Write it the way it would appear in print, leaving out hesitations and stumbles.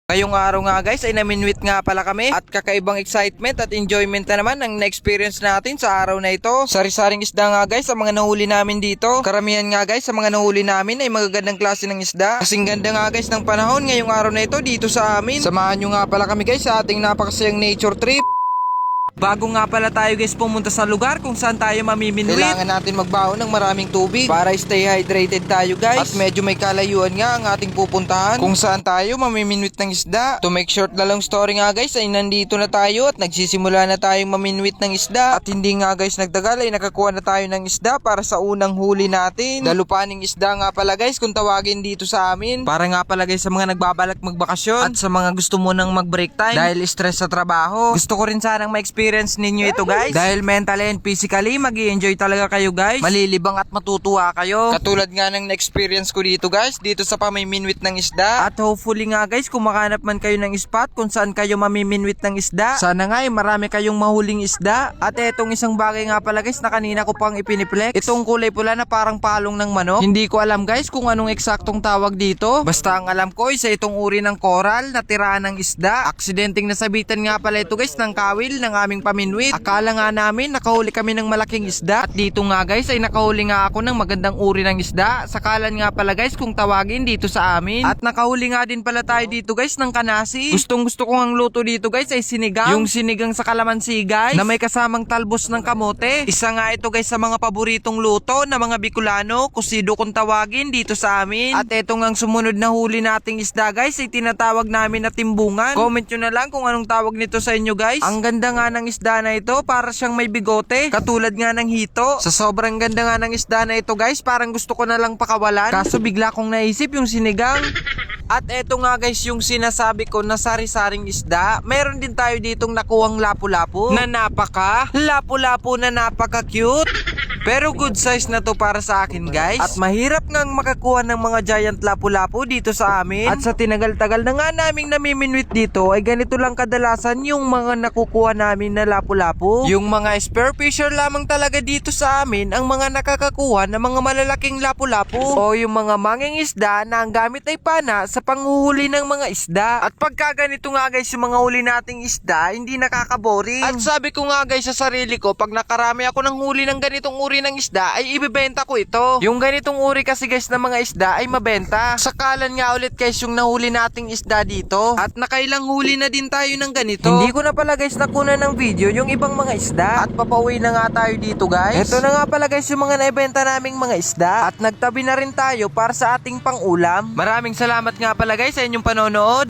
Ngayong araw nga guys ay naminwit nga pala kami at kakaibang excitement at enjoyment na naman ang na-experience natin sa araw na ito. Sari-saring isda nga guys sa mga nahuli namin dito. Karamihan nga guys sa mga nahuli namin ay magagandang klase ng isda. Kasing ganda nga guys ng panahon ngayong araw na ito dito sa amin. Samahan nyo nga pala kami guys sa ating napakasayang nature trip. Bago nga pala tayo guys pumunta sa lugar kung saan tayo mamiminwit, kailangan natin magbaon ng maraming tubig para stay hydrated tayo guys. At medyo may kalayuan nga ang ating pupuntahan kung saan tayo mamiminwit ng isda. To make short na lang story nga guys ay nandito na tayo at nagsisimula na tayong maminwit ng isda. At hindi nga guys nagtagal ay nakakuha na tayo ng isda para sa unang huli natin. Dalupaning isda nga pala guys kung tawagin dito sa amin. Para nga pala guys sa mga nagbabalak magbakasyon at sa mga gusto mo nang mag-break time dahil stress sa trabaho. Gusto ko rin sanang ma-experience ninyo ito guys dahil mentally and physically mag-i-enjoy talaga kayo guys, malilibang at matutuwa kayo katulad nga ng na-experience ko dito guys dito sa pamiminwit ng isda. At hopefully nga guys kung makahanap man kayo ng spot kung saan kayo mamiminwit ng isda, sana nga ay marami kayong mahuling isda. At etong isang bagay nga pala guys na kanina ko pang ipiniplex, itong kulay pula na parang palong ng manok, hindi ko alam guys kung anong eksaktong tawag dito, basta ang alam ko isa itong uri ng coral na tirahan ng isda. Aksidenteng nasabitan nga pala ito guys ng kawil ng aming paminwit. Akala nga namin nakahuli kami ng malaking isda at dito nga guys ay nakahuli nga ako ng magandang uri ng isda. Sakalan nga pala guys kung tawagin dito sa amin. At nakahuli nga din pala tayo dito guys ng kanasi. Gustong gusto kong ang luto dito guys ay sinigang. Yung sinigang sa kalamansi guys na may kasamang talbos ng kamote. Isa nga ito guys sa mga paboritong luto na mga Bicolano, kusido kung tawagin dito sa amin. At eto nga ang sumunod na huli nating isda guys ay tinatawag namin na timbungan. Comment nyo na lang kung anong tawag nito sa inyo guys. Ang ganda nga ng isda na ito, para siyang may bigote katulad nga ng hito. Sa sobrang ganda nga ng isda na ito guys, parang gusto ko na lang pakawalan, kaso bigla kong naisip yung sinigang. At eto nga guys yung sinasabi ko na sari-saring isda. Meron din tayo ditong nakuhang lapu-lapu na lapu-lapu na napaka cute. Pero good size na to para sa akin guys. At mahirap ngang makakuha ng mga giant lapu-lapu dito sa amin. At sa tinagal-tagal na nga naming namiminwit dito ay ganito lang kadalasan yung mga nakukuha namin na lapu-lapu. Yung mga spear fisher lamang talaga dito sa amin ang mga nakakakuha ng mga malalaking lapu-lapu o yung mga mangingisda na ang gamit ay pana sa panghuhuli ng mga isda. At pagka ganito nga guys yung mga huli nating isda, hindi nakakaboring. At sabi ko nga guys sa sarili ko, pag nakarami ako ng huli ng ganitong uri ng isda ay ibebenta ko ito. Yung ganitong uri kasi guys ng mga isda ay mabenta. Sakalan nga ulit guys yung nahuli nating isda dito. At nakailang huli na din tayo ng ganito. Hindi ko na pala guys nakuna ng video yung ibang mga isda. At papauwi na nga tayo dito guys. Ito na nga pala guys yung mga naibenta naming mga isda. At nagtabi na rin tayo para sa ating pang-ulam. Maraming salamat nga pala guys sa inyong panonood.